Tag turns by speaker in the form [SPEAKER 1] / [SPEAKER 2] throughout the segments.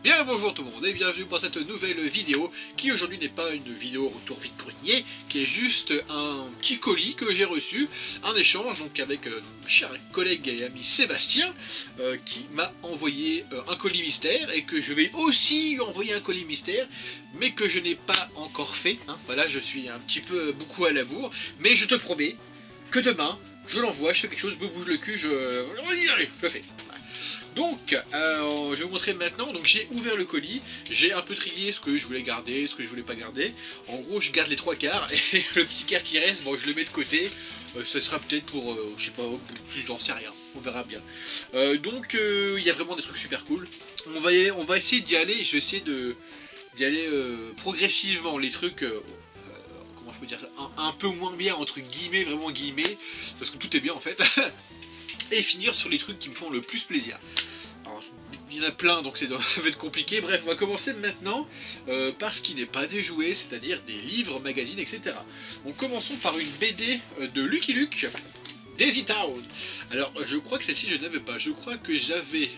[SPEAKER 1] Bien le bonjour tout le monde et bienvenue pour cette nouvelle vidéo qui aujourd'hui n'est pas une vidéo retour vide-grenier, qui est juste un petit colis que j'ai reçu, un échange donc avec mon cher collègue et ami Sébastien qui m'a envoyé un colis mystère et que je vais aussi lui envoyer un colis mystère mais que je n'ai pas encore fait, hein. Voilà, je suis un petit peu beaucoup à la bourre, mais je te promets que demain je l'envoie, je fais quelque chose, je me bouge le cul, je le fais. Donc, je vais vous montrer maintenant. Donc, j'ai ouvert le colis, j'ai un peu trié ce que je voulais garder, ce que je voulais pas garder. En gros, je garde les trois quarts et le petit quart qui reste, bon, je le mets de côté. Ce sera peut-être pour, je sais pas, j'en sais rien, on verra bien. Donc, il y a vraiment des trucs super cool. On va essayer d'y aller. Je vais essayer d'y aller progressivement. Les trucs. Comment je peux dire ça, un peu moins bien entre guillemets, vraiment guillemets, parce que tout est bien en fait. Et finir sur les trucs qui me font le plus plaisir. Alors, il y en a plein, donc ça va être compliqué. Bref, on va commencer maintenant par ce qui n'est pas des jouets, c'est-à-dire des livres, magazines, etc. Donc commençons par une BD de Lucky Luke, Daisy Town. Alors, je crois que celle-ci, je n'avais pas. Je crois que j'avais...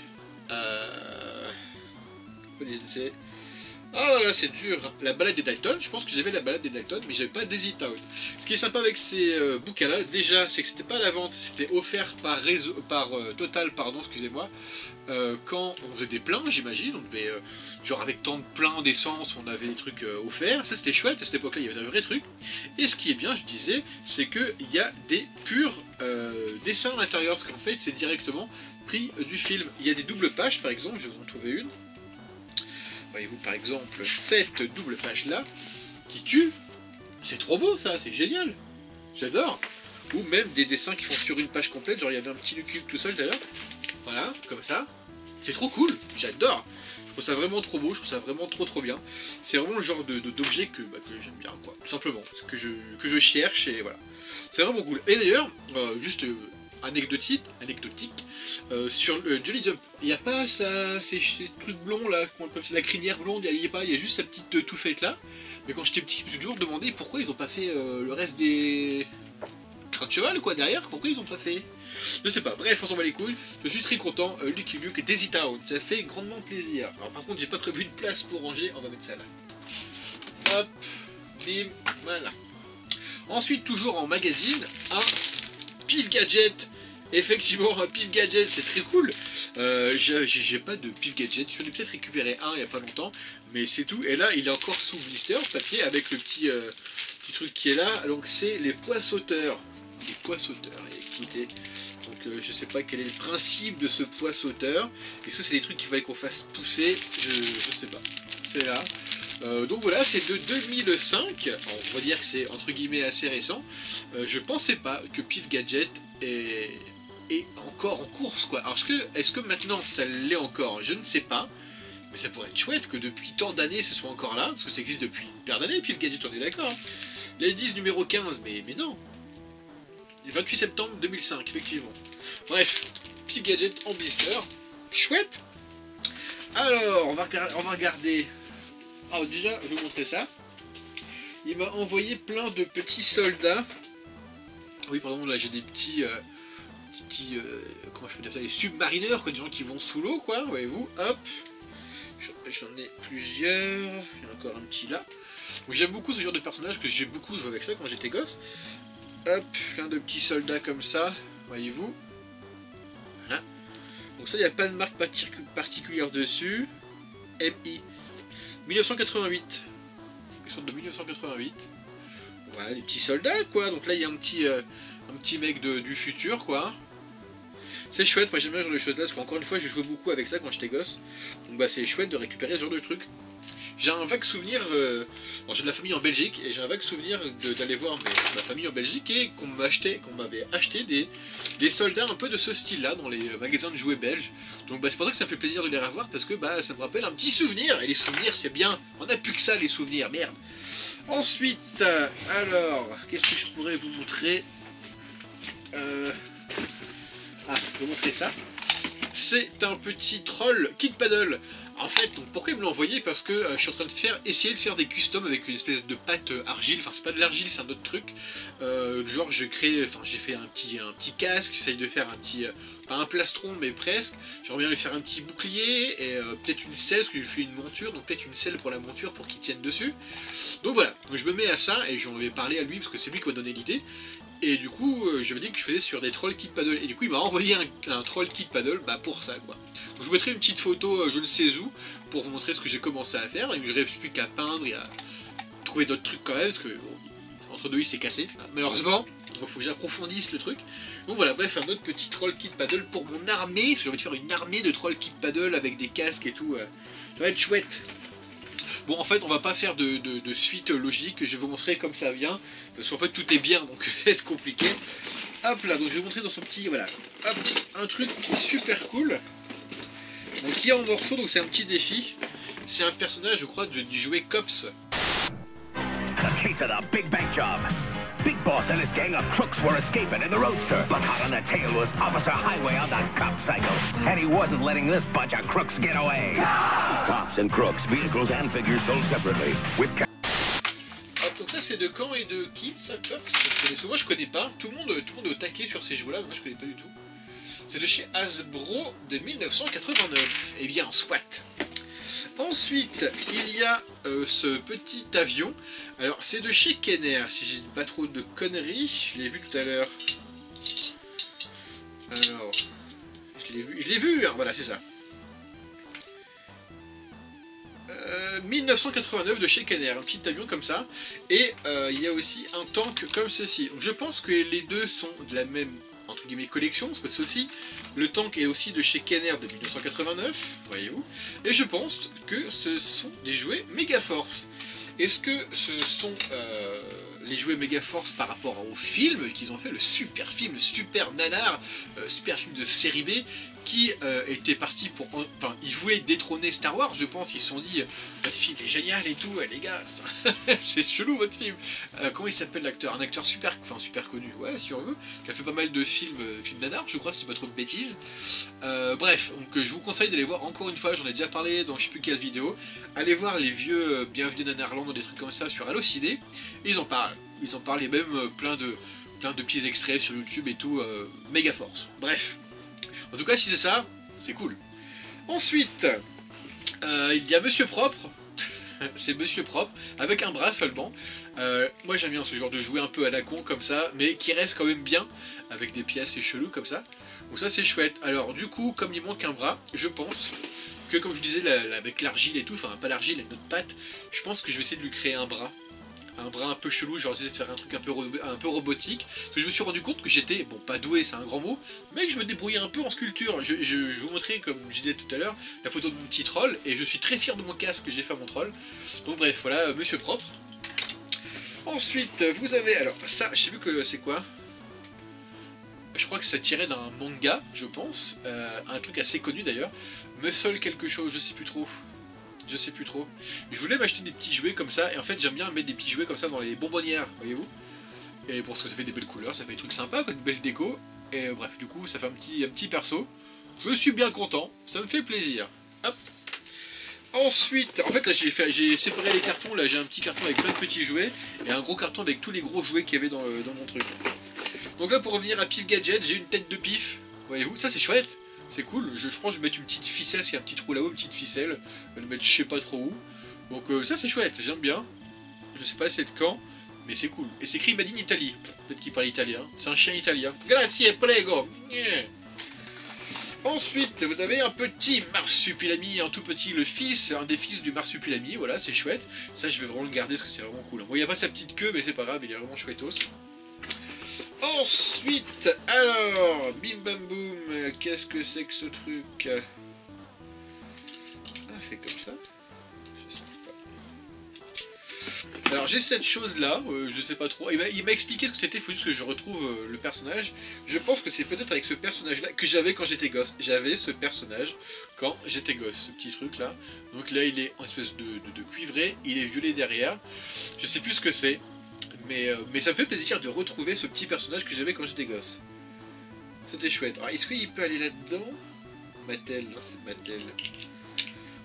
[SPEAKER 1] Ah là là, c'est dur. La balade des Dalton, je pense que j'avais la balade des Dalton, mais j'avais pas Daisy Town. Ce qui est sympa avec ces bouquins-là, déjà, c'est que c'était pas à la vente, c'était offert par Total, pardon, excusez-moi. Quand on faisait des pleins, j'imagine, on devait, genre avec tant de pleins d'essence, on avait des trucs offerts. Ça, c'était chouette, à cette époque-là, il y avait un vrai truc. Et ce qui est bien, je disais, c'est qu'il y a des purs dessins à l'intérieur, parce qu'en fait, c'est directement pris du film. Il y a des doubles pages, par exemple, je vais vous en trouver une. Voyez-vous par exemple cette double page là qui tue, c'est trop beau ça, c'est génial, j'adore. Ou même des dessins qui font sur une page complète, genre il y avait un petit Lucky Luke tout seul d'ailleurs, voilà, comme ça, c'est trop cool, j'adore. Je trouve ça vraiment trop beau, je trouve ça vraiment trop bien. C'est vraiment le genre d'objet que j'aime bien quoi, tout simplement, que je cherche et voilà. C'est vraiment cool. Et d'ailleurs, juste anecdotique, sur le Jolly Jump, il n'y a pas ça, ces trucs blonds là, c'est la crinière blonde, il n'y a pas, il y a juste sa petite touffette là. Mais quand j'étais petit, je me suis toujours demandé pourquoi ils n'ont pas fait le reste des crins de cheval quoi derrière, pourquoi ils n'ont pas fait. Je sais pas, bref, on s'en bat les couilles, je suis très content. Lucky Luke et Daisy Town, ça fait grandement plaisir. Alors par contre, j'ai pas prévu de place pour ranger, on va mettre ça là. Hop, bim, voilà. Ensuite, toujours en magazine, un Pif Gadget. Effectivement, un Pif Gadget, c'est très cool. J'ai pas de Pif Gadget, je vais peut-être récupérer un il n'y a pas longtemps, mais c'est tout. Et là, il est encore sous blister, papier, avec le petit truc qui est là. Donc, c'est les poissauteur. Les poissauteur, écoutez. Donc, je sais pas quel est le principe de ce poissauteur. Est-ce que c'est des trucs qu'il fallait qu'on fasse pousser? Je sais pas. C'est là. Donc voilà, c'est de 2005, alors, on va dire que c'est entre guillemets assez récent. Je pensais pas que Pif Gadget est encore en course quoi. Alors est-ce que maintenant ça l'est encore? Je ne sais pas, mais ça pourrait être chouette que depuis tant d'années ce soit encore là, parce que ça existe depuis une paire d'années, Pif Gadget, on est d'accord. Les 10 numéro 15, mais non. Le 28 septembre 2005, effectivement. Bref, Pif Gadget en blister, chouette. Alors, on va regarder. Alors déjà, je vais vous montrer ça. Il m'a envoyé plein de petits soldats. Oui, pardon, là j'ai des petits... comment je peux dire ça? Les submarineurs, quoi, des gens qui vont sous l'eau, quoi, voyez-vous. Hop. J'en ai plusieurs. Il y en a encore un petit là. Donc j'aime beaucoup ce genre de personnage, que j'ai beaucoup joué avec ça quand j'étais gosse. Hop, plein de petits soldats comme ça, voyez-vous. Voilà. Donc ça, il n'y a pas de marque particulière dessus. MI. 1988. Ils sont de 1988. Voilà, les petits soldats, quoi. Donc là, il y a un petit mec du futur, quoi. C'est chouette, moi j'aime bien ce genre de choses là, parce qu'encore une fois, j'ai joué beaucoup avec ça quand j'étais gosse. Donc bah, c'est chouette de récupérer ce genre de trucs. J'ai un vague souvenir, j'ai de la famille en Belgique, et j'ai un vague souvenir d'aller voir ma famille en Belgique, et qu'on m'avait acheté des soldats un peu de ce style-là, dans les magasins de jouets belges. Donc bah, c'est pour ça que ça me fait plaisir de les revoir, parce que bah, ça me rappelle un petit souvenir, et les souvenirs c'est bien, on n'a plus que ça les souvenirs, merde. Ensuite, alors, qu'est-ce que je pourrais vous montrer? Ah, je vais vous montrer ça. C'est un petit troll Kid Paddle. En fait, donc pourquoi il me l'a envoyé? Parce que je suis en train de essayer de faire des customs avec une espèce de pâte argile. Enfin, c'est pas de l'argile, c'est un autre truc. Genre, j'ai fait un petit casque. J'essaye de faire un petit pas un plastron mais presque. J'aimerais bien lui faire un petit bouclier et peut-être une selle parce que je lui fais une monture, donc peut-être une selle pour la monture pour qu'il tienne dessus. Donc voilà, je me mets à ça et j'en avais parlé à lui parce que c'est lui qui m'a donné l'idée. Et du coup, je lui ai dit que je faisais sur des troll kit paddle. Et du coup, il m'a envoyé un troll kit paddle pour ça, quoi. Donc je vous mettrai une petite photo, je ne sais où, pour vous montrer ce que j'ai commencé à faire. Et je ne reste plus qu'à peindre et à trouver d'autres trucs quand même, parce que bon, entre deux, il s'est cassé, malheureusement. Il faut que j'approfondisse le truc. Donc voilà, bref, un autre petit troll kit paddle pour mon armée. J'ai envie de faire une armée de troll kit paddle avec des casques et tout. Ça va être chouette. Bon, en fait, on va pas faire de suite logique, je vais vous montrer comme ça vient, parce qu'en fait, tout est bien, donc ça va être compliqué. Hop là, donc je vais vous montrer dans son petit, voilà, hop, un truc qui est super cool, donc qui est en morceaux, donc c'est un petit défi. C'est un personnage, je crois, du jouet Cops.
[SPEAKER 2] The case of the big bank job. Big Boss and his gang of crooks were escaping in the roadster, but hot on the tail was Officer Highway on the cop cycle, and he wasn't letting this bunch of crooks get away. Cops and crooks, vehicles and figures sold separately. With
[SPEAKER 1] Hop, donc ça c'est de quand et de qui ça, Cops? Moi je connais pas, tout le monde est au taquet sur ces jouets là, mais moi je connais pas du tout. C'est de chez Hasbro de 1989, et bien soit. Ensuite, il y a ce petit avion. Alors, c'est de chez Kenner, si je dis pas trop de conneries. Je l'ai vu tout à l'heure. Alors, je l'ai vu, hein, voilà, c'est ça. 1989 de chez Kenner, un petit avion comme ça. Et il y a aussi un tank comme ceci. Donc, je pense que les deux sont de la même, entre guillemets, collection, parce que ceci, le tank est aussi de chez Kenner de 1989, voyez-vous, et je pense que ce sont des jouets Megaforce. Est-ce que ce sont les jouets Megaforce par rapport au film qu'ils ont fait, le super film, le super nanar, super film de série B, qui était parti pour... Enfin, ils voulaient détrôner Star Wars, je pense, ils se sont dit, votre film est génial et tout, les gars, c'est chelou votre film. Comment il s'appelle l'acteur? Un acteur super connu, ouais, si on veut, qui a fait pas mal de films nanar, je crois, si je dis pas trop de bêtises. Bref, donc je vous conseille d'aller voir, encore une fois, j'en ai déjà parlé dans je sais plus quelle vidéo, allez voir les vieux Bienvenue Nanarland ou des trucs comme ça sur Allociné, ils en parlent, et même plein de petits extraits sur YouTube et tout, Megaforce, bref. En tout cas, si c'est ça, c'est cool. Ensuite, il y a Monsieur Propre. C'est Monsieur Propre, avec un bras seulement. Moi j'aime bien ce genre de jouet un peu à la con comme ça, mais qui reste quand même bien, avec des pièces et chelous comme ça. Donc ça c'est chouette. Alors du coup, comme il manque un bras, je pense que comme je disais avec l'argile et tout, enfin pas l'argile, notre pâte, je pense que je vais essayer de lui créer un bras un peu chelou, genre essayer de faire un truc un peu robotique, parce que je me suis rendu compte que j'étais, bon pas doué c'est un grand mot, mais que je me débrouillais un peu en sculpture. Je vous montrais, comme je disais tout à l'heure, la photo de mon petit troll, et je suis très fier de mon casque que j'ai fait à mon troll. Donc bref, voilà, Monsieur Propre. Ensuite, vous avez, alors ça, je sais plus que c'est quoi. Je crois que ça tirait d'un manga, je pense, un truc assez connu d'ailleurs, Muscle quelque chose, je sais plus trop. Je voulais m'acheter des petits jouets comme ça, et en fait j'aime bien mettre des petits jouets comme ça dans les bonbonnières, voyez-vous. Et pour ce que ça fait des belles couleurs, ça fait des trucs sympas, une belle déco. Et bref, du coup ça fait un petit perso. Je suis bien content, ça me fait plaisir. Hop. Ensuite, en fait là j'ai séparé les cartons, là j'ai un petit carton avec plein de petits jouets, et un gros carton avec tous les gros jouets qu'il y avait dans mon truc. Donc là pour revenir à Pif Gadget, j'ai une tête de pif, voyez-vous, ça c'est chouette. C'est cool, je pense que je vais mettre une petite ficelle, parce qu'il y a un petit trou là-haut, une petite ficelle. Je vais le mettre je sais pas trop où. Donc ça c'est chouette, j'aime bien. Je sais pas c'est de quand, mais c'est cool. Et c'est écrit Made in Italy. Peut-être qu'il parle italien. C'est un chien italien. Grazie, prego. Yeah. Ensuite, vous avez un petit marsupilami, un tout petit, le fils, un des fils du marsupilami. Voilà, c'est chouette. Ça je vais vraiment le garder parce que c'est vraiment cool. Bon, il n'y a pas sa petite queue, mais c'est pas grave, il est vraiment chouettos. Ensuite, alors, bim bam boum, qu'est-ce que c'est que ce truc? Ah, c'est comme ça? Je sais pas. Alors, j'ai cette chose-là, je sais pas trop. Il m'a expliqué ce que c'était, il faut juste que je retrouve le personnage. Je pense que c'est peut-être avec ce personnage-là que j'avais quand j'étais gosse. J'avais ce personnage quand j'étais gosse, ce petit truc-là. Donc là, il est en espèce de cuivré, il est violet derrière. Je sais plus ce que c'est. Mais ça me fait plaisir de retrouver ce petit personnage que j'avais quand j'étais gosse. C'était chouette. Alors, est-ce qu'il peut aller là-dedans? Mattel, non c'est Mattel.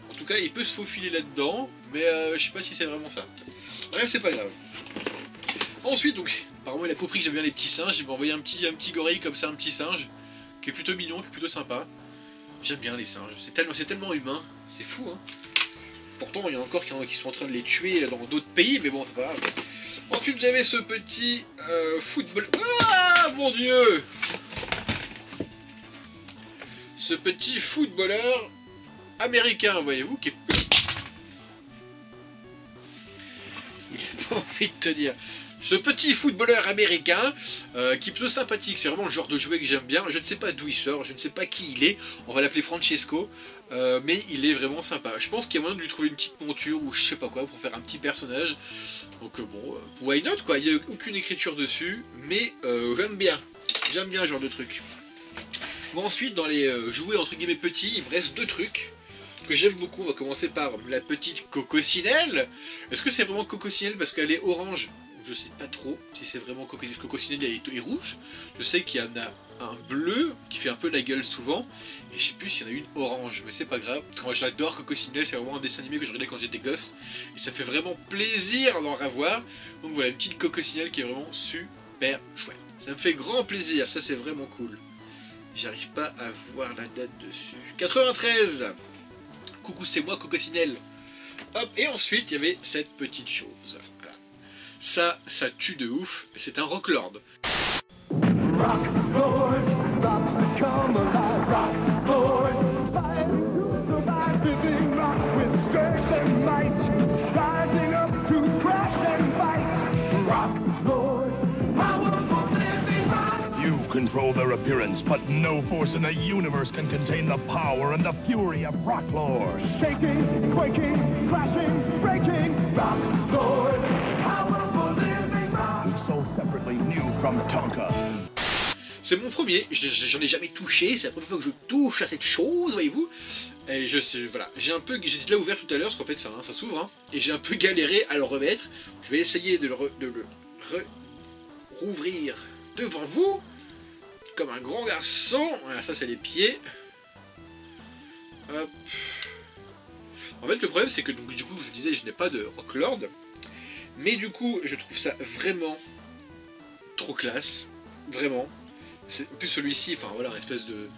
[SPEAKER 1] En tout cas, il peut se faufiler là-dedans, mais je sais pas si c'est vraiment ça. Bref, c'est pas grave. Ensuite, donc, apparemment il a compris que j'aime bien les petits singes, il m'a envoyé un petit gorille comme ça, un petit singe, qui est plutôt mignon, qui est plutôt sympa. J'aime bien les singes, c'est tellement humain, c'est fou hein. Pourtant il y en a encore qui sont en train de les tuer dans d'autres pays, mais bon c'est pas grave. Ensuite vous avez ce petit football... Ah mon dieu! Ce petit footballeur américain, voyez-vous, qui est... Il a pas envie de te dire. Ce petit footballeur américain, qui est plutôt sympathique, c'est vraiment le genre de jouet que j'aime bien. Je ne sais pas d'où il sort, je ne sais pas qui il est. On va l'appeler Francesco, mais il est vraiment sympa. Je pense qu'il y a moyen de lui trouver une petite monture ou je sais pas quoi pour faire un petit personnage. Donc bon, why not quoi, il n'y a aucune écriture dessus, mais j'aime bien ce genre de truc. Bon, ensuite, dans les jouets entre guillemets petits, il me reste deux trucs que j'aime beaucoup. On va commencer par la petite Coccinelle. Est-ce que c'est vraiment Coccinelle parce qu'elle est orange? Je sais pas trop si c'est vraiment Coccinelle est rouge. Je sais qu'il y en a un bleu qui fait un peu la gueule souvent. Et je sais plus s'il y en a une orange, mais c'est pas grave. Moi j'adore Coccinelle, c'est vraiment un dessin animé que je regardais quand j'étais gosse. Et ça fait vraiment plaisir d'en revoir. Donc voilà, une petite Coccinelle qui est vraiment super chouette. Ça me fait grand plaisir, ça c'est vraiment cool. J'arrive pas à voir la date dessus. 93. Coucou, c'est moi, Coccinelle. Hop, et ensuite, il y avait cette petite chose. Voilà. Ça tue de ouf. C'est un Rocklord.
[SPEAKER 3] Rock Lord, rocks come alive. Rock Lord, fighting to survive, giving rock with strength and might, rising up to crash and fight. Rock Lord, powerful living rock.
[SPEAKER 2] You control their appearance, but no force in the universe can contain the power and the fury of Rocklord.
[SPEAKER 3] Shaking, quaking, crashing, breaking. Rock Lord, powerful living rock.
[SPEAKER 2] So separately new from Tonka.
[SPEAKER 1] C'est mon premier, j'en ai jamais touché, c'est la première fois que je touche à cette chose, voyez-vous. Et voilà, j'ai déjà ouvert tout à l'heure, parce qu'en fait ça s'ouvre, hein, et j'ai un peu galéré à le remettre. Je vais essayer de le rouvrir devant vous, comme un grand garçon. Voilà, ça c'est les pieds. Hop. En fait le problème c'est que donc, du coup je disais je n'ai pas de Rocklord, mais du coup je trouve ça vraiment trop classe, vraiment. En plus celui-ci, enfin voilà, une espèce de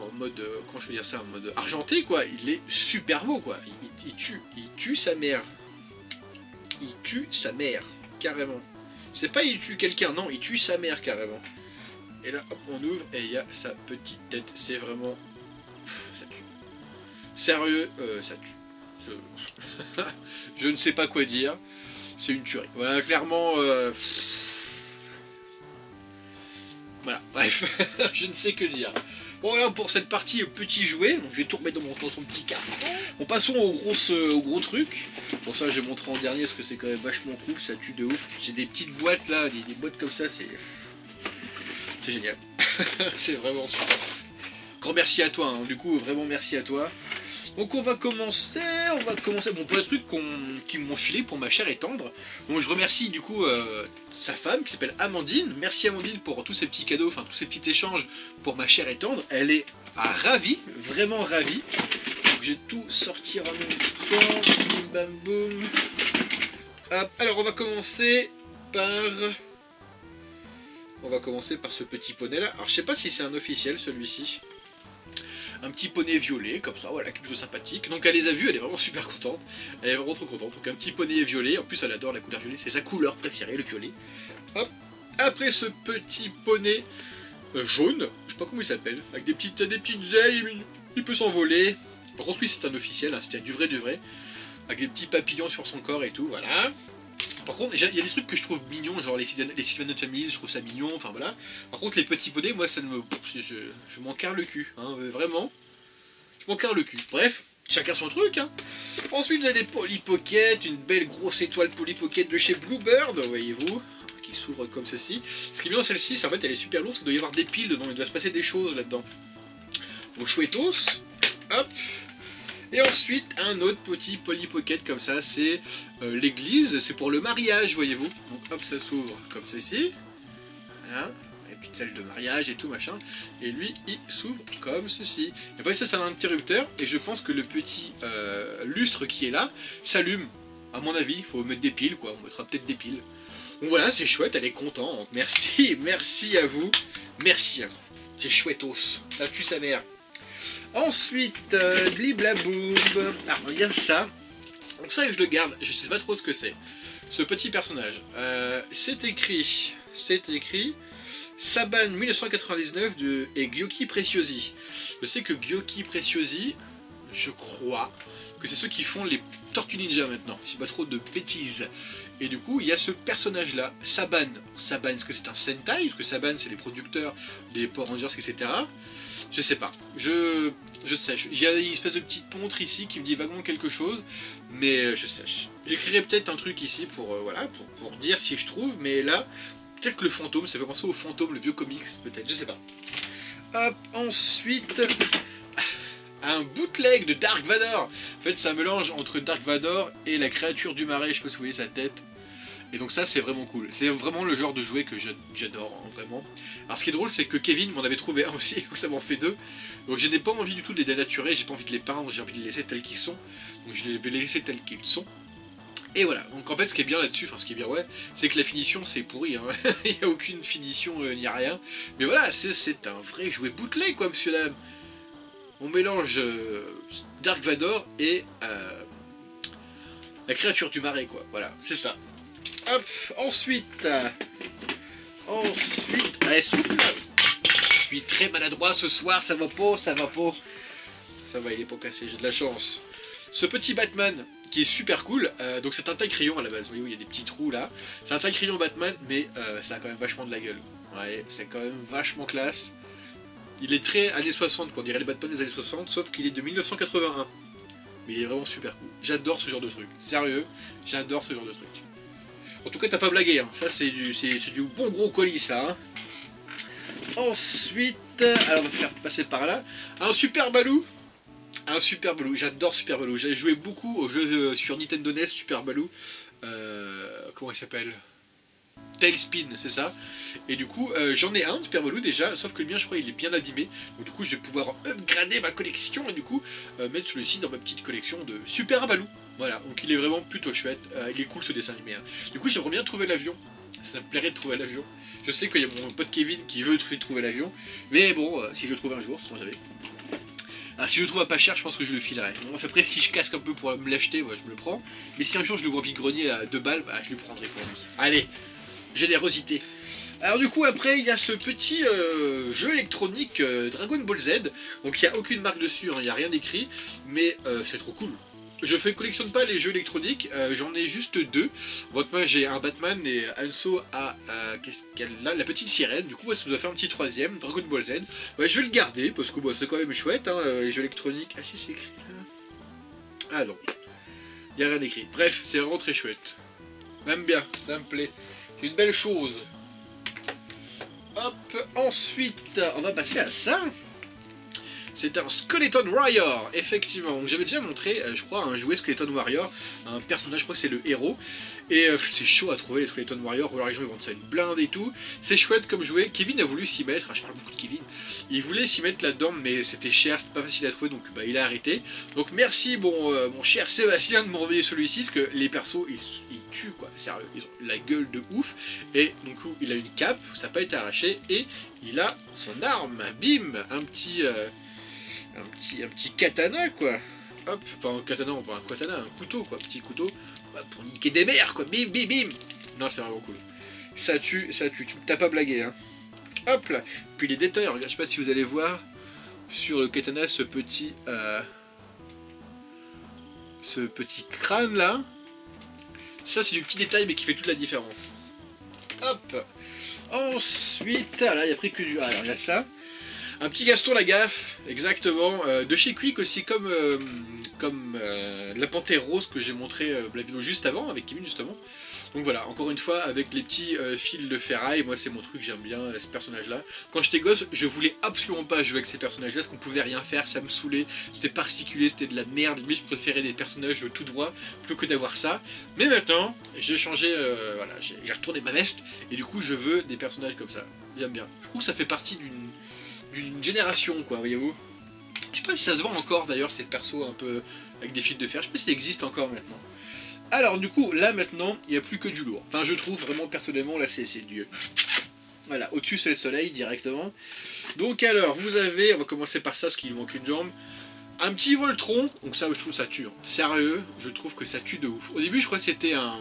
[SPEAKER 1] en mode, comment je peux dire ça, en mode argenté quoi, il est super beau quoi, il tue sa mère. Il tue sa mère, carrément. C'est pas il tue quelqu'un, non, il tue sa mère carrément. Et là, hop, on ouvre et il y a sa petite tête, c'est vraiment... ça tue. Sérieux, ça tue. Je ne sais pas quoi dire, c'est une tuerie. Voilà, clairement... Voilà, bref, je ne sais que dire. Bon, voilà pour cette partie petit jouet, donc je vais tout remettre dans son petit carton. Bon, passons au gros truc. Bon, ça, j'ai montré en dernier parce que c'est quand même vachement cool, ça tue de ouf. J'ai des petites boîtes là, des boîtes comme ça, c'est génial. C'est vraiment super. Grand merci à toi, hein. Du coup, vraiment merci à toi. Donc on va commencer, bon pour les trucs qui m'ont filé pour ma chère et tendre. Donc je remercie du coup sa femme qui s'appelle Amandine. Merci Amandine pour tous ces petits cadeaux, enfin tous ces petits échanges pour ma chère et tendre. Elle est ravie, vraiment ravie. Donc je vais tout sortir en même temps, boum bam boum. Hop, alors on va commencer par ce petit poney là. Alors je sais pas si c'est un officiel celui-ci. Un petit poney violet, comme ça, voilà, qui est plutôt sympathique. Donc elle les a vus, elle est vraiment super contente. Elle est vraiment trop contente. Donc un petit poney violet, en plus elle adore la couleur violet, c'est sa couleur préférée, le violet. Hop. Après ce petit poney jaune, je sais pas comment il s'appelle, avec des petites ailes, il peut s'envoler. Par contre, lui c'est un officiel, hein, c'était du vrai, avec des petits papillons sur son corps et tout, voilà. Par contre, il y a des trucs que je trouve mignons, genre les Sylvan Family, je trouve ça mignon, enfin voilà. Par contre, les petits poneys, moi, ça me... Je m'en carre le cul, hein, vraiment. Je m'en carre le cul. Bref, chacun son truc, hein. Ensuite, vous avez des Polly Pocket, une belle grosse étoile Polly Pocket de chez Bluebird, voyez-vous, qui s'ouvre comme ceci. Ce qui est bien dans celle-ci, c'est en fait, elle est super lourde, parce qu'il doit y avoir des piles dedans, il doit se passer des choses là-dedans. Vos chouettos, hop. Et ensuite, un autre petit Polly Pocket comme ça, c'est l'église, c'est pour le mariage, voyez-vous. Donc hop, ça s'ouvre comme ceci. Voilà, les petites salles de mariage et tout machin. Et lui, il s'ouvre comme ceci. Et après ça, c'est un interrupteur. Et je pense que le petit lustre qui est là s'allume. À mon avis, il faut mettre des piles, quoi. On mettra peut-être des piles. Donc voilà, c'est chouette, elle est contente. Merci, merci à vous. Merci à vous. C'est chouettos. Ça tue sa mère. Ensuite, bliblaboum. Ah, regarde ça. Donc ça, je le garde. Je sais pas trop ce que c'est. Ce petit personnage. C'est écrit Saban 1999 et Gyoki Preciosi. Je sais que Gyoki Preciosi, je crois que c'est ceux qui font les Tortues Ninja maintenant. Je sais pas trop de bêtises. Et du coup, il y a ce personnage-là, Saban. Saban, est-ce que c'est un Sentai? Est-ce que Saban, c'est les producteurs des Power Rangers, etc. Je sais pas. Je sais. Il y a une espèce de petite montre ici qui me dit vaguement quelque chose. Mais je sais. J'écrirai peut-être un truc ici pour, voilà, pour dire si je trouve. Mais là, peut-être que le fantôme, ça fait penser au fantôme, le vieux comics, peut-être. Je sais pas. Hop, ensuite... un bootleg de Dark Vador. En fait, c'est un mélange entre Dark Vador et la créature du marais. Je sais pas si vous voyez sa tête. Et donc ça, c'est vraiment cool. C'est vraiment le genre de jouet que j'adore, hein, vraiment. Alors ce qui est drôle, c'est que Kevin m'en avait trouvé un aussi, donc ça m'en fait deux. Donc je n'ai pas envie du tout de les dénaturer, j'ai pas envie de les peindre, j'ai envie de les laisser tels qu'ils sont. Donc je vais les laisser tels qu'ils sont. Et voilà, donc en fait ce qui est bien là-dessus, enfin ce qui est bien, ouais, c'est que la finition c'est pourri, hein. Il n'y a aucune finition ni rien. Mais voilà, c'est un vrai jouet bootleg quoi, monsieur dame. On mélange Dark Vador et la créature du marais quoi, voilà, c'est ça. Hop, ensuite, allez, souffle. Je suis très maladroit ce soir, ça va pas. Ça va, il est pas cassé, j'ai de la chance. Ce petit Batman qui est super cool, donc c'est un taille-crayon à la base, vous voyez où il y a des petits trous là. C'est un taille-crayon Batman, mais ça a quand même vachement de la gueule. Ouais, c'est quand même vachement classe. Il est très années 60, quoi, on dirait les Batman des années 60, sauf qu'il est de 1981. Mais il est vraiment super cool. J'adore ce genre de truc. Sérieux, j'adore ce genre de truc. En tout cas, t'as pas blagué, hein. Ça c'est du bon gros colis, ça. Hein. Ensuite, alors on va faire passer par là. Un Super Baloo. Un Super Baloo, j'adore Super Baloo. J'ai joué beaucoup au jeu sur Nintendo NES, Super Baloo. Comment il s'appelle? Tailspin, c'est ça. Et du coup, j'en ai un Super Baloo déjà, sauf que le mien, je crois, il est bien abîmé. Donc du coup, je vais pouvoir upgrader ma collection et du coup, mettre celui-ci dans ma petite collection de Super Baloo. Voilà, donc il est vraiment plutôt chouette. Il est cool ce dessin animé. Hein. Du coup, j'aimerais bien trouver l'avion. Ça me plairait de trouver l'avion. Je sais qu'il y a mon pote Kevin qui veut trouver l'avion. Mais bon, si je le trouve un jour, c'est moi jamais. Alors si je le trouve à pas cher, je pense que je le filerai. Bon, après, si je casque un peu pour me l'acheter, ouais, je me le prends. Mais si un jour je le vois vide-grenier à 2 balles, bah, je le prendrai pour lui. Allez, générosité. Alors du coup, après, il y a ce petit jeu électronique Dragon Ball Z. Donc il n'y a aucune marque dessus, il n'y a rien d'écrit. Mais c'est trop cool. Je ne collectionne pas les jeux électroniques, j'en ai juste 2. Donc moi j'ai un Batman et Hanso a qu'est-ce qu'elle a, la petite sirène. Du coup ça doit faire un petit troisième, Dragon Ball Z. Ouais, je vais le garder parce que c'est quand même chouette, hein, les jeux électroniques. Ah si, c'est écrit là. Ah non, il n'y a rien d'écrit. Bref, c'est vraiment très chouette. Même bien, ça me plaît. C'est une belle chose. Hop, ensuite on va passer à ça. C'est un Skeleton Warrior, effectivement. J'avais déjà montré, je crois, un jouet Skeleton Warrior, un personnage, je crois que c'est le héros. Et c'est chaud à trouver les Skeleton Warrior, ou alors les gens ils vendent ça une blinde et tout. C'est chouette comme jouet. Kevin a voulu s'y mettre, je parle beaucoup de Kevin. Il voulait s'y mettre là-dedans, mais c'était cher, c'était pas facile à trouver, donc bah, il a arrêté. Donc merci, mon cher Sébastien, de m'envoyer celui-ci, parce que les persos, ils tuent, quoi, sérieux. Ils ont la gueule de ouf. Et donc il a une cape, ça n'a pas été arraché, et il a son arme, bim, un petit katana quoi, hop, enfin un katana, pas un katana, un couteau quoi, petit couteau, bah, pour niquer des mères quoi, bim bim bim. Non c'est vraiment cool, ça tue, tu t'as pas blagué hein. Hop là, puis les détails, regarde, je sais pas si vous allez voir sur le katana ce petit crâne là, ça c'est du petit détail mais qui fait toute la différence. Hop, ensuite, là il n'y a pris que du, alors il y a ça. Un petit Gaston Lagaffe, exactement, de chez Quick aussi, comme la Panthère Rose que j'ai montré la vidéo juste avant, avec Kevin justement. Donc voilà, encore une fois, avec les petits fils de ferraille, moi c'est mon truc, j'aime bien ce personnage-là. Quand j'étais gosse, je voulais absolument pas jouer avec ces personnages-là, parce qu'on pouvait rien faire, ça me saoulait, c'était particulier, c'était de la merde, mais je préférais des personnages tout droit, plutôt que d'avoir ça. Mais maintenant, j'ai changé, voilà, j'ai retourné ma veste, et du coup je veux des personnages comme ça, j'aime bien. Je trouve que ça fait partie d'une génération quoi, voyez-vous. Je sais pas si ça se vend encore d'ailleurs ces persos un peu avec des fils de fer, je sais pas s'il existe encore maintenant. Alors du coup, là maintenant, il n'y a plus que du lourd. Enfin, je trouve vraiment personnellement, là c'est Dieu. Voilà, au-dessus c'est le soleil directement. Donc alors, vous avez, on va commencer par ça, parce qu'il manque une jambe. Un petit Voltron, donc ça je trouve ça tue. Hein. Sérieux, je trouve que ça tue de ouf. Au début je crois que c'était un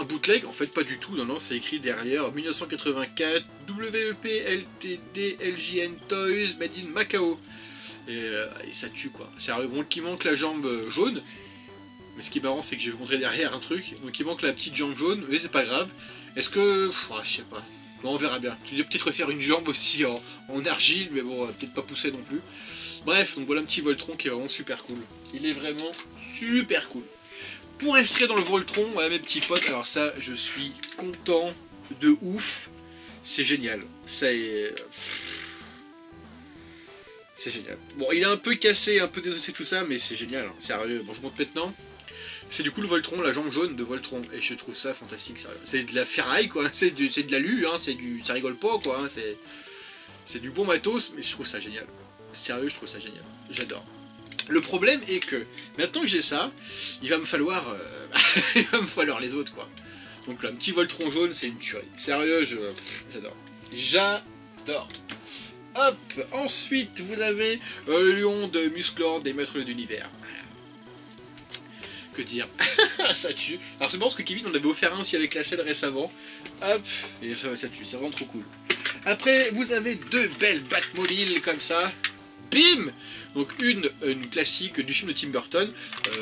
[SPEAKER 1] bootleg, en fait pas du tout, non, c'est écrit derrière 1984, WEP LTD LJN Toys Made in Macao. Et ça tue quoi, sérieux, bon qui manque la jambe jaune, mais ce qui est marrant c'est que je vais vous montrer derrière un truc, donc il manque la petite jambe jaune, mais c'est pas grave. Est-ce que, je sais pas, bon on verra bien, tu dois peut-être refaire une jambe aussi en argile, mais bon peut-être pas pousser non plus. Bref, donc voilà un petit Voltron qui est vraiment super cool, il est vraiment super cool. Pour rester dans le Voltron, voilà mes petits potes, alors ça, je suis content de ouf, c'est génial, c'est génial. Bon, il est un peu cassé, un peu désossé tout ça, mais c'est génial, hein. Sérieux, bon je monte maintenant, c'est du coup le Voltron, la jambe jaune de Voltron, et je trouve ça fantastique, sérieux. C'est de la ferraille quoi, c'est de l'alu, hein, ça rigole pas quoi, hein, c'est du bon matos, mais je trouve ça génial. Sérieux, je trouve ça génial, j'adore. Le problème est que, maintenant que j'ai ça, il va me falloir les autres, quoi. Donc là, un petit Voltron jaune, c'est une tuerie. Sérieux, j'adore. J'adore. Hop, ensuite, vous avez le lion de Musclor des Maîtres de l'Univers. Voilà. Que dire. Ça tue. Alors c'est bon parce que Kevin, on avait offert un aussi avec la selle récemment. Hop, et ça tue, c'est vraiment trop cool. Après, vous avez deux belles Batmobiles comme ça. Bim! Donc une classique du film de Tim Burton,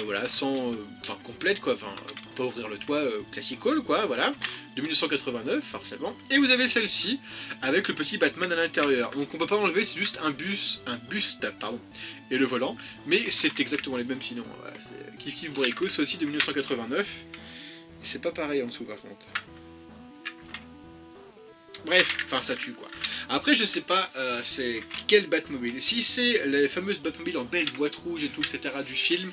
[SPEAKER 1] voilà, sans, enfin complète quoi, enfin pas ouvrir le toit, classical quoi, voilà, de 1989 forcément. Et vous avez celle-ci avec le petit Batman à l'intérieur. Donc on peut pas enlever, c'est juste un buste, pardon, et le volant, mais c'est exactement les mêmes sinon. Voilà, c'est Kif Kif Bourrico, c'est aussi de 1989. Et c'est pas pareil en dessous par contre. Bref, enfin ça tue quoi. Après je sais pas c'est quel Batmobile. Si c'est les fameuses Batmobiles en belle boîte rouge et tout etc du film,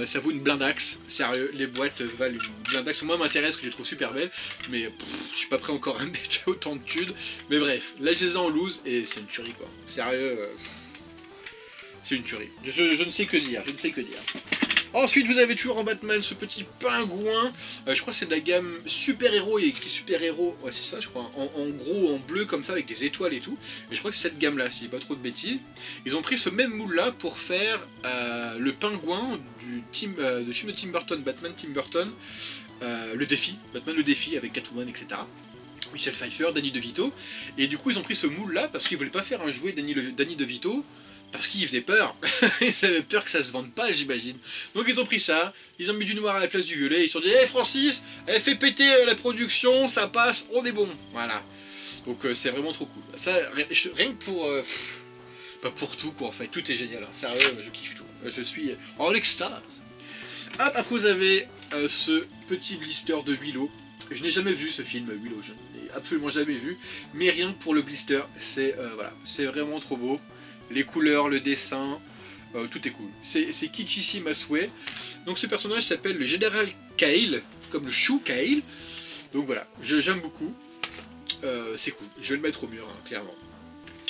[SPEAKER 1] ça vaut une blindax. Sérieux, les boîtes valent une blindax. Moi m'intéresse que je les trouve super belles, mais je suis pas prêt encore à mettre autant de thunes. Mais bref, là je les ai en loose et c'est une tuerie quoi. Sérieux, c'est une tuerie. Je ne sais que dire, je ne sais que dire. Ensuite, vous avez toujours en Batman ce petit pingouin. Je crois que c'est de la gamme super-héros. Il y a écrit super-héros. Ouais, c'est ça, je crois. En gros, en bleu comme ça, avec des étoiles et tout. Et je crois que c'est cette gamme-là, si je dis pas trop de bêtises. Ils ont pris ce même moule-là pour faire le pingouin du film de Tim Burton, Batman Tim Burton. Le défi, Batman le défi avec Catwoman, etc. Michel Pfeiffer, Danny DeVito. Et du coup, ils ont pris ce moule-là parce qu'ils voulaient pas faire un jouet Danny DeVito. Parce qu'il faisait peur, ils avaient peur que ça se vende pas, j'imagine. Donc ils ont pris ça, ils ont mis du noir à la place du violet, ils se sont dit, hey Francis, fais péter la production, ça passe, on est bon. Voilà. Donc c'est vraiment trop cool. Ça, rien que pour... pas pour tout quoi, en fait, tout est génial. Hein. Sérieux, je kiffe tout. Je suis en extase. Hop, après vous avez ce petit blister de Willow. Je n'ai jamais vu ce film Willow, je ne l'ai absolument jamais vu. Mais rien que pour le blister, c'est voilà, c'est vraiment trop beau. Les couleurs, le dessin, tout est cool. C'est kitschissime à souhait. Donc ce personnage s'appelle le Général Kale, comme le chou Kale. Donc voilà, j'aime beaucoup. C'est cool, je vais le mettre au mur, hein, clairement.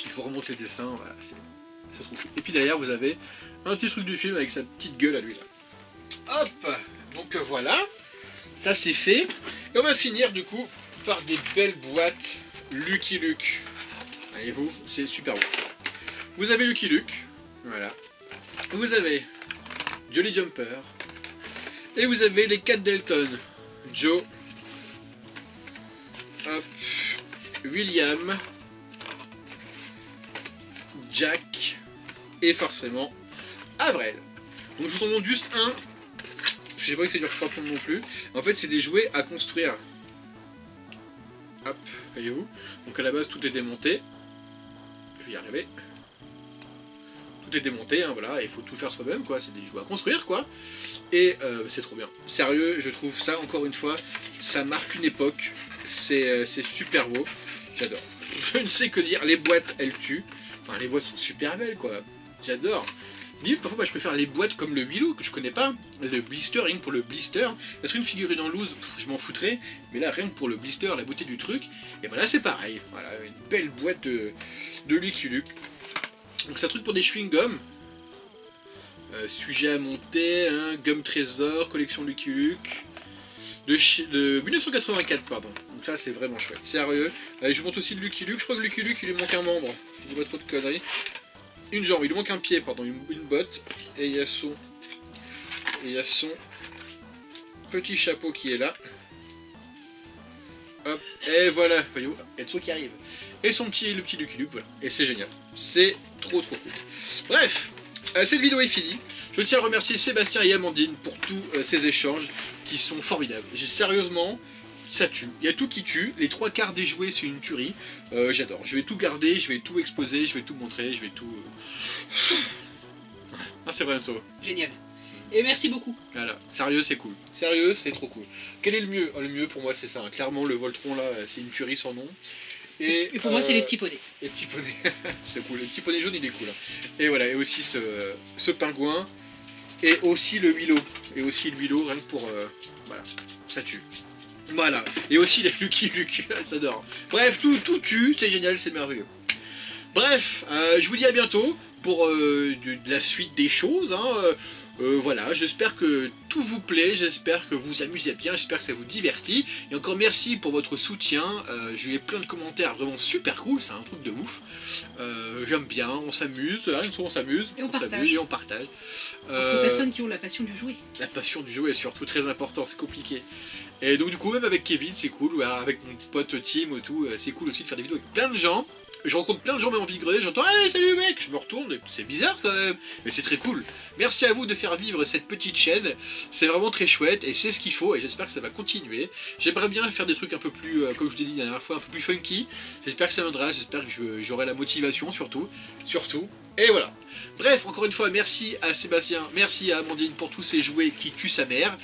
[SPEAKER 1] Je vous remonte les dessins, voilà, c'est trop cool. Et puis derrière vous avez un petit truc du film avec sa petite gueule à lui là. Hop, donc voilà, ça c'est fait. Et on va finir du coup par des belles boîtes Lucky Luke. Voyez-vous, c'est super beau. Vous avez Lucky Luke, voilà. Vous avez Jolly Jumper. Et vous avez les 4 Dalton. Joe. Hop. William. Jack. Et forcément Avril. Donc je vous en montre juste un. Je sais pas que ça dure 3 plombs non plus. En fait c'est des jouets à construire. Hop, voyez-vous. Donc à la base tout est démonté. Je vais y arriver. Tout est démonté, hein, voilà, il faut tout faire soi-même, quoi, c'est des jouets à construire, quoi, et c'est trop bien. Sérieux, je trouve ça, encore une fois, ça marque une époque, c'est super beau, j'adore. Je ne sais que dire, les boîtes, elles tuent, enfin, les boîtes sont super belles, quoi, j'adore. Limite, parfois, moi, je préfère les boîtes comme le Willow, que je connais pas, le blister, rien que pour le blister, parce qu'une figurine en loose, je m'en foutrais, mais là, rien que pour le blister, la beauté du truc, et voilà, c'est pareil, voilà, une belle boîte de Lucky Luke. Donc c'est un truc pour des chewing-gums. Sujet à monter, hein, Gum Trésor, collection Lucky Luke. De 1984, pardon. Donc ça, c'est vraiment chouette. Sérieux. Allez, je vous montre aussi le Lucky Luke. Je crois que Lucky Luke, il lui manque un membre. Je dis pas trop de conneries. Une jambe, il lui manque un pied, pardon, une botte. Et il y a son petit chapeau qui est là. Hop, et voilà, voyez-vous, il y a le saut qui arrive. Et le petit Lucky Luke, voilà. Et c'est génial. C'est trop cool. Bref, cette vidéo est finie. Je tiens à remercier Sébastien et Amandine pour tous ces échanges qui sont formidables. Sérieusement, ça tue. Il y a tout qui tue. Les 3/4 des jouets, c'est une tuerie. J'adore. Je vais tout garder, je vais tout exposer, je vais tout montrer, je vais tout... Ah, c'est vrai, ça.
[SPEAKER 4] Génial. Et merci beaucoup.
[SPEAKER 1] Voilà, sérieux, c'est cool. Sérieux, c'est trop cool. Quel est le mieux? Le mieux pour moi, c'est ça. Clairement, le Voltron, là, c'est une tuerie sans nom.
[SPEAKER 4] Et pour moi, c'est les petits poneys.
[SPEAKER 1] Les petits poneys, c'est cool. Le petit poney jaune, il est cool. Et voilà, et aussi ce pingouin. Et aussi le huilot. Rien que pour... voilà, ça tue. Voilà. Et aussi les Lucky Luke, j'adore. Bref, tout tue, c'est génial, c'est merveilleux. Bref, je vous dis à bientôt pour de la suite des choses. Hein. Voilà, j'espère que tout vous plaît, j'espère que vous amusez bien, j'espère que ça vous divertit. Et encore merci pour votre soutien, j'ai eu plein de commentaires vraiment super cool, c'est un truc de ouf. J'aime bien, on s'amuse, hein, on s'amuse,
[SPEAKER 4] et on partage.
[SPEAKER 1] Entre
[SPEAKER 4] personnes qui ont la passion du jouet.
[SPEAKER 1] La passion du jouet est surtout très important, c'est compliqué. Et donc du coup, même avec Kevin, c'est cool, avec mon pote Tim et tout, c'est cool aussi de faire des vidéos avec plein de gens. Je rencontre plein de gens même en ville grenée, j'entends « Hey, salut mec !» Je me retourne, c'est bizarre quand même, mais c'est très cool. Merci à vous de faire vivre cette petite chaîne, c'est vraiment très chouette et c'est ce qu'il faut et j'espère que ça va continuer. J'aimerais bien faire des trucs un peu plus, comme je vous l'ai dit la dernière fois, un peu plus funky. J'espère que ça viendra, j'espère que j'aurai la motivation surtout. Et voilà. Bref, encore une fois, merci à Sébastien, merci à Amandine pour tous ces jouets qui tuent sa mère.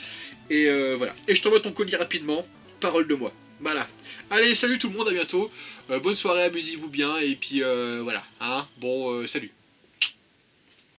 [SPEAKER 1] Et voilà. Et je t'envoie ton colis rapidement, parole de moi. Voilà. Allez, salut tout le monde, à bientôt. Bonne soirée, amusez-vous bien, et puis voilà. Hein, bon, salut.